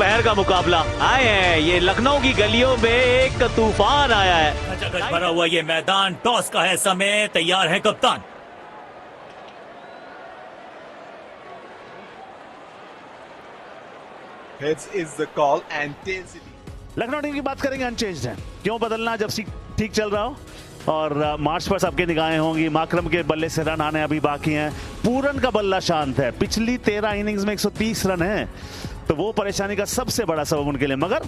दोपहर का मुकाबला आए हैं। ये लखनऊ की गलियों में एक तूफान आया है। खचाखच भरा हुआ ये मैदान, टॉस का है समय, तैयार है कप्तान। Heads is the call and tails it. Lucknow team की बात करेंगे, अनचेंज्ड है। क्यों बदलना जब ठीक चल रहा हो। और मार्च पर सबके निगाहें होंगी। माकरम के बल्ले से रन आने अभी बाकी हैं। पूरन का बल्ला शांत है। पिछली 13 इनिंग्स में 130 रन है, तो वो परेशानी का सबसे बड़ा सबब उनके लिए। मगर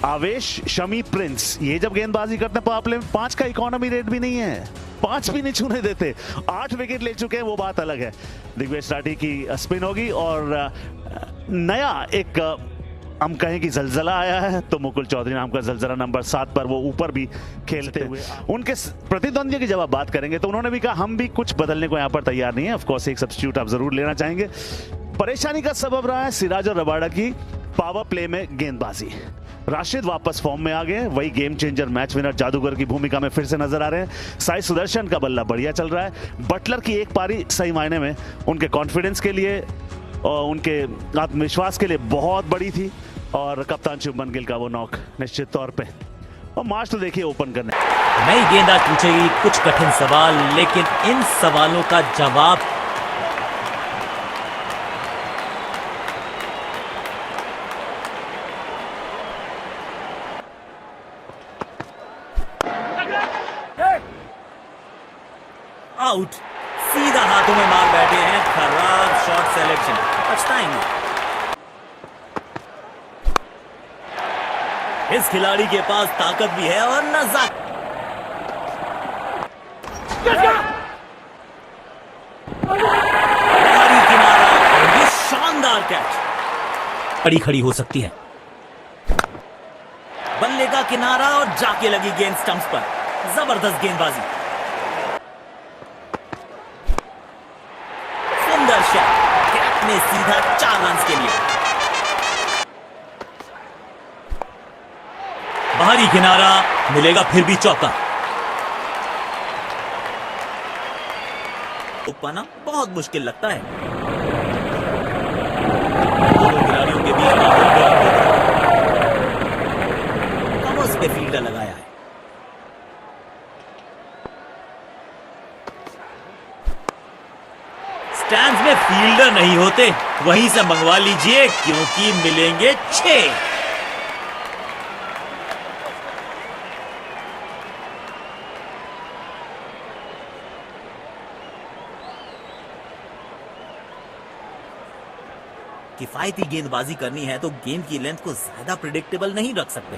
आवेश, शमी, प्रिंस ये जब गेंदबाजी करते हैं पावर प्ले में 5 का इकोनॉमी रेट भी नहीं है, 5 भी नहीं छूने देते। 8 विकेट ले चुके हैं, वो बात अलग है। दिग्वेश राठी की स्पिन होगी और नया एक हम कहें कि जलजला आया है, तो मुकुल चौधरी नाम का जलजला नंबर 7 पर वो ऊपर भी खेलते हुए उनके प्रतिद्वंदियों की जब आप बात करेंगे तो उन्होंने भी कहा हम भी कुछ बदलने को यहाँ पर तैयार नहीं है। ऑफ कोर्स एक सब्स्टिट्यूट आप जरूर लेना चाहेंगे। परेशानी का सबब रहा है सिराज और रबाडा की पावर प्ले में गेंदबाजी। राशिद वापस फॉर्म में आ गए, वही गेम चेंजर, मैच विनर, जादूगर की भूमिका में फिर से नजर आ रहे हैं। साई सुदर्शन का बल्ला बढ़िया चल रहा है। बटलर की एक पारी सही मायने में उनके कॉन्फिडेंस के लिए और उनके आत्मविश्वास के लिए बहुत बड़ी थी। और कप्तान शुभमन गिल का वो नॉक निश्चित तौर पे। और मार्च तो देखिए ओपन करने। नई गेंदबाज पूछेगी कुछ कठिन सवाल, लेकिन इन सवालों का जवाब आउट। सीधा हाथों में मार बैठे हैं। खराब शॉट सिलेक्शन, पछताएंगे। इस खिलाड़ी के पास ताकत भी है और नजाकत। भारी किनारा और ये शानदार कैच। खड़ी खड़ी हो सकती है। बल्ले का किनारा और जाके लगी गेंद स्टंप्स पर। जबरदस्त गेंदबाजी। सुंदर शॉट, कैच में सीधा 4 रन के लिए। बाहरी किनारा, मिलेगा फिर भी चौका। पाना बहुत मुश्किल लगता है। दोनों खिलाड़ियों के बीच कवर्स पे फील्डर लगाया है। स्टैंड्स में फील्डर नहीं होते, वहीं से मंगवा लीजिए क्योंकि मिलेंगे 6। किफायती गेंदबाजी करनी है तो गेंद की लेंथ को ज्यादा प्रिडिक्टेबल नहीं रख सकते।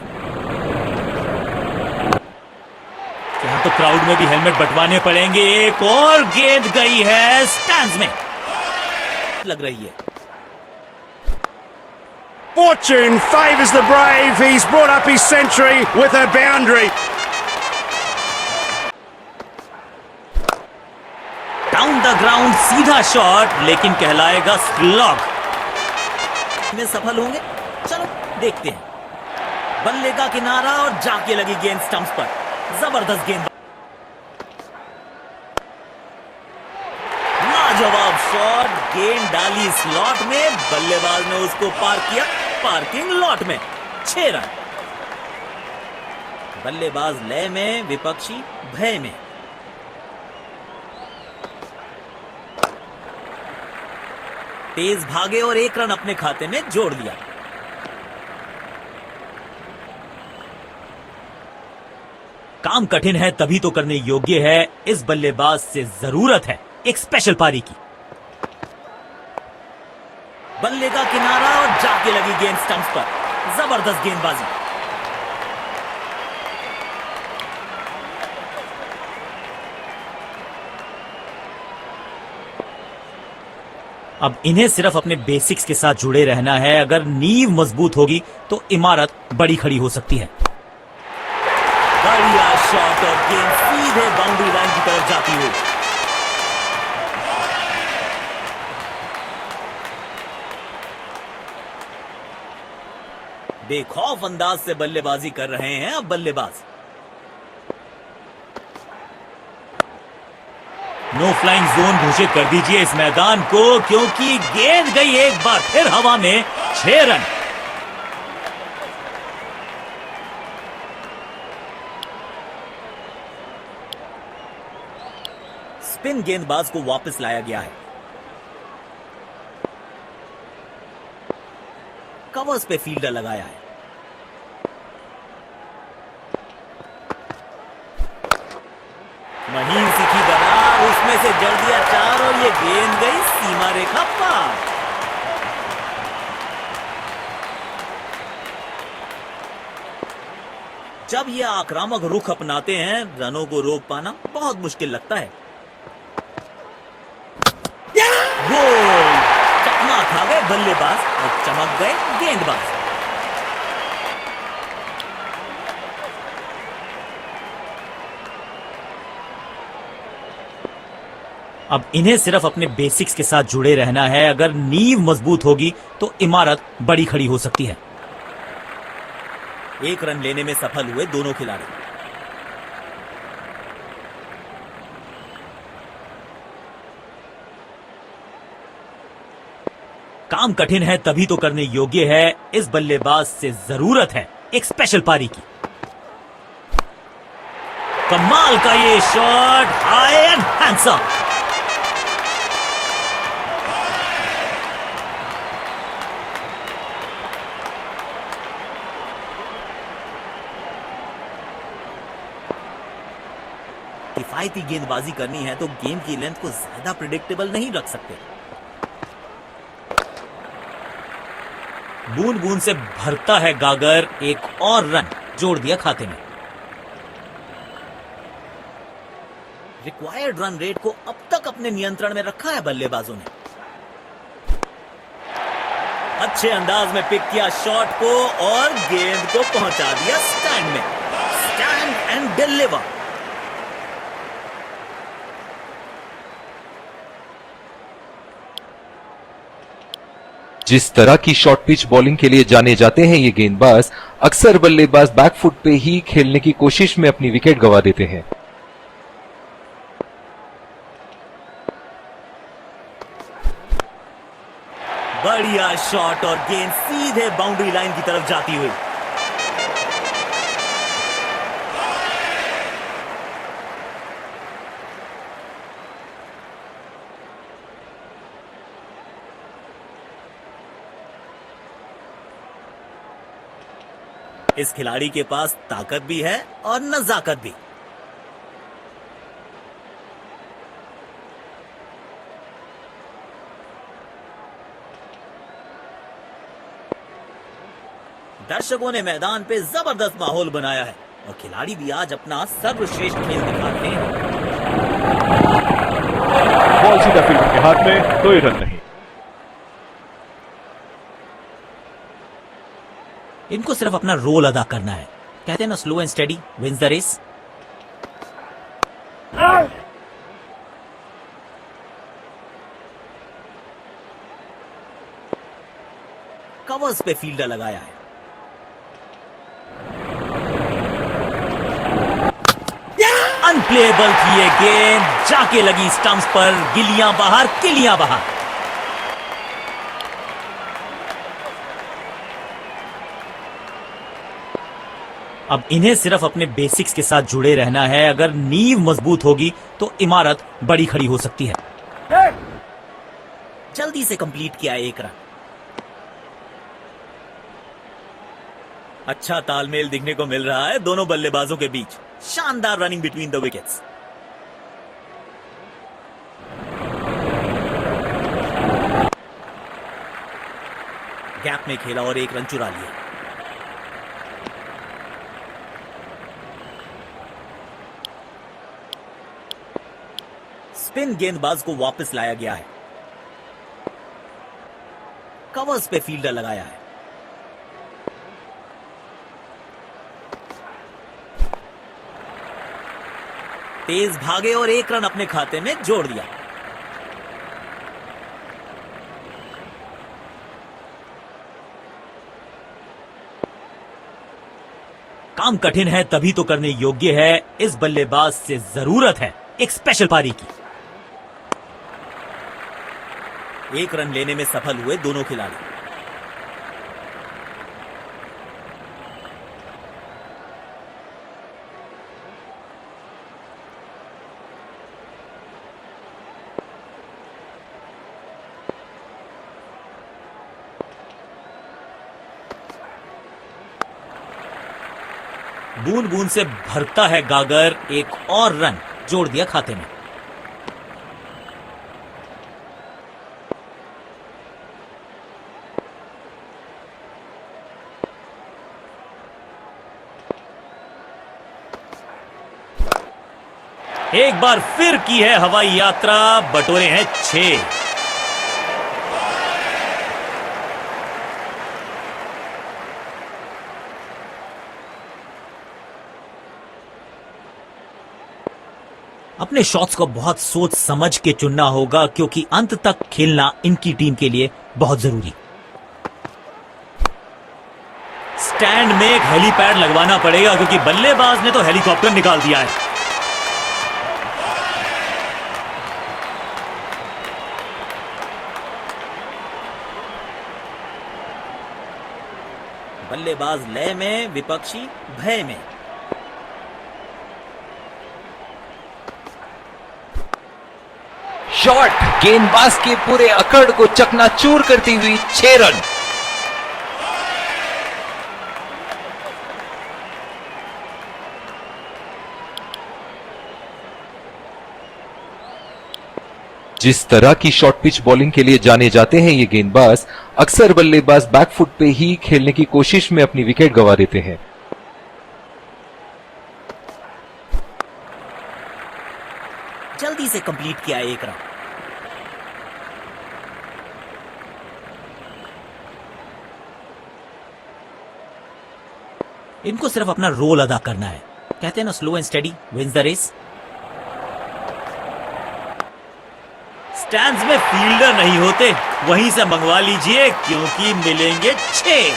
यहां तो क्राउड में भी हेलमेट बंटवाने पड़ेंगे। एक और गेंद गई है स्टैंड्स में, लग रही है। Fortune favours the brave. He's brought up his century with a boundary. Down the ground सीधा शॉट, लेकिन कहलाएगा स्लॉग। में सफल होंगे, चलो देखते हैं। बल्ले का किनारा और जाके लगी गेंद स्टंप्स पर। जबरदस्त गेंद, लाजवाब शॉट। गेंद डाली स्लॉट में, बल्लेबाज ने उसको पार किया पार्किंग लॉट में। 6 रन। बल्लेबाज लय में, विपक्षी भय में। तेज भागे और 1 रन अपने खाते में जोड़ लिया। काम कठिन है तभी तो करने योग्य है। इस बल्लेबाज से जरूरत है एक स्पेशल पारी की। बल्ले का किनारा और जाके लगी गेंद स्टंप्स पर। जबरदस्त गेंदबाजी। अब इन्हें सिर्फ अपने बेसिक्स के साथ जुड़े रहना है। अगर नींव मजबूत होगी तो इमारत बड़ी खड़ी हो सकती है। बढ़िया शॉट और गेंद सीधे बाउंड्री लाइन की तरफ जाती हुई। बेखौफ अंदाज से बल्लेबाजी कर रहे हैं अब बल्लेबाज। नो फ्लाइंग जोन घोषित कर दीजिए इस मैदान को, क्योंकि गेंद गई एक बार फिर हवा में। 6 रन। स्पिन गेंदबाज को वापस लाया गया है। कवर्स पे फील्डर लगाया है। महीन सी थी दरार, उसमें से जड़ दिया 4 और ये गेंद गई सीमा रेखा पार। जब ये आक्रामक रुख अपनाते हैं, रनों को रोक पाना बहुत मुश्किल लगता है। गोल! चकमा खा गए बल्लेबाज और चमक गए गेंदबाज। अब इन्हें सिर्फ अपने बेसिक्स के साथ जुड़े रहना है। अगर नींव मजबूत होगी तो इमारत बड़ी खड़ी हो सकती है। 1 रन लेने में सफल हुए दोनों खिलाड़ी। काम कठिन है तभी तो करने योग्य है। इस बल्लेबाज से जरूरत है एक स्पेशल पारी की। कमाल का ये शॉट, हाई एंड हैंडसम। किफायती गेंदबाजी करनी है तो गेंद की लेंथ को ज्यादा प्रिडिक्टेबल नहीं रख सकते। बूंद बूंद से भरता है गागर, एक और रन जोड़ दिया खाते में। रिक्वायर्ड रन रेट को अब तक अपने नियंत्रण में रखा है बल्लेबाजों ने। अच्छे अंदाज में पिक किया शॉट को और गेंद को पहुंचा दिया स्टैंड में। Stand and deliver. जिस तरह की शॉर्ट पिच बॉलिंग के लिए जाने जाते हैं ये गेंदबाज, अक्सर बल्लेबाज बैकफुट पे ही खेलने की कोशिश में अपनी विकेट गंवा देते हैं। बढ़िया शॉट और गेंद सीधे बाउंड्री लाइन की तरफ जाती हुई। इस खिलाड़ी के पास ताकत भी है और नजाकत भी। दर्शकों ने मैदान पे जबरदस्त माहौल बनाया है और खिलाड़ी भी आज अपना सर्वश्रेष्ठ खेल दिखाते हैं। बॉल सीधा फील्डर के हाथ में, कोई रन नहीं। इनको सिर्फ अपना रोल अदा करना है। कहते हैं ना, slow and steady wins the race. Covers पे फील्डर लगाया है। अनप्लेएबल थी ये गेंद, जाके लगी स्टंप्स पर। गिलियां बाहर, किलियां बाहर। अब इन्हें सिर्फ अपने बेसिक्स के साथ जुड़े रहना है। अगर नींव मजबूत होगी तो इमारत बड़ी खड़ी हो सकती है। जल्दी से कंप्लीट किया 1 रन। अच्छा तालमेल दिखने को मिल रहा है दोनों बल्लेबाजों के बीच। शानदार running between the wickets. Gap में खेला और 1 रन चुरा लिया। स्पिन गेंदबाज को वापस लाया गया है। कवर्स पे फील्डर लगाया है। तेज भागे और 1 रन अपने खाते में जोड़ दिया। काम कठिन है तभी तो करने योग्य है। इस बल्लेबाज से जरूरत है एक स्पेशल पारी की। 1 रन लेने में सफल हुए दोनों खिलाड़ी। बूंद बूंद से भरता है गागर, एक और रन जोड़ दिया खाते में। एक बार फिर की है हवाई यात्रा, बटोरे हैं 6। अपने शॉट्स को बहुत सोच समझ के चुनना होगा, क्योंकि अंत तक खेलना इनकी टीम के लिए बहुत जरूरी। स्टैंड में एक हेलीपैड लगवाना पड़ेगा, क्योंकि बल्लेबाज ने तो हेलीकॉप्टर निकाल दिया है। बल्लेबाज लय में, विपक्षी भय में। शॉट गेंदबाज के पूरे अकड़ को चकनाचूर करती हुई 6 रन। जिस तरह की शॉर्ट पिच बॉलिंग के लिए जाने जाते हैं ये गेंदबाज, अक्सर बल्लेबाज बैकफुट पे ही खेलने की कोशिश में अपनी विकेट गंवा देते हैं। जल्दी से कंप्लीट किया एक रन। इनको सिर्फ अपना रोल अदा करना है। कहते हैं ना, slow and steady wins the race. Stands में फील्डर नहीं होते, वहीं से मंगवा लीजिए, क्योंकि मिलेंगे 6।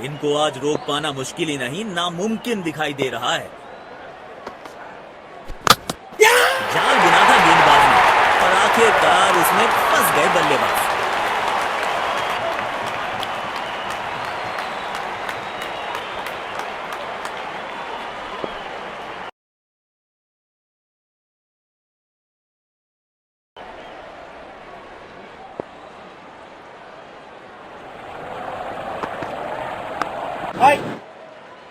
इनको आज रोक पाना मुश्किल ही नहीं, नामुमकिन दिखाई दे रहा है। जाल बुना था गेंदबाज ने, और आखिरकार उसमें फंस गए बल्लेबाज।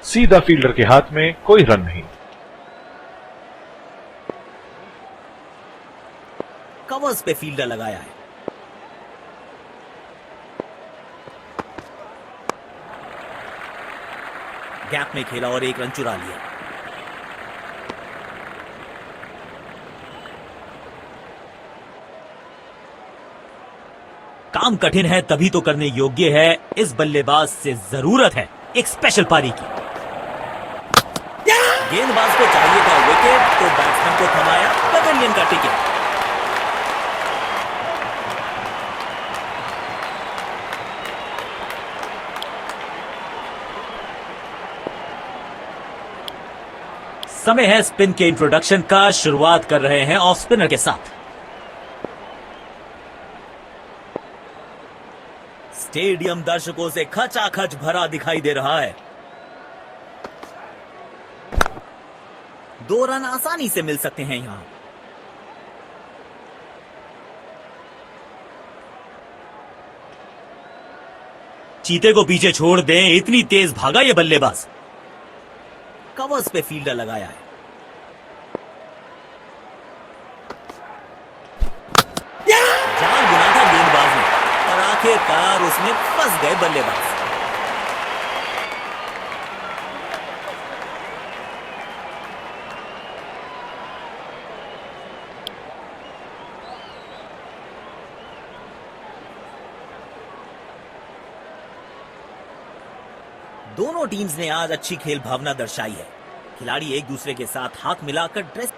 सीधा फील्डर के हाथ में, कोई रन नहीं। कवर्स पे फील्डर लगाया है। गैप में खेला और एक रन चुरा लिया। काम कठिन है तभी तो करने योग्य है। इस बल्लेबाज से जरूरत है एक स्पेशल पारी की। गेंदबाज को चाहिए था विकेट, तो बैट्समैन को थमाया पवेलियन का टिकट। समय है स्पिन के इंट्रोडक्शन का। शुरुआत कर रहे हैं ऑफ स्पिनर के साथ। स्टेडियम दर्शकों से खचाखच भरा दिखाई दे रहा है। 2 रन आसानी से मिल सकते हैं यहां। चीते को पीछे छोड़ दें, इतनी तेज भागा ये बल्लेबाज। कवर्स पे फील्डर लगाया है। जाल बुना था गेंदबाज ने, और आखिरकार उसमें फंस गए बल्लेबाज। दोनों टीम्स ने आज अच्छी खेल भावना दर्शाई है। खिलाड़ी एक दूसरे के साथ हाथ मिलाकर ड्रेस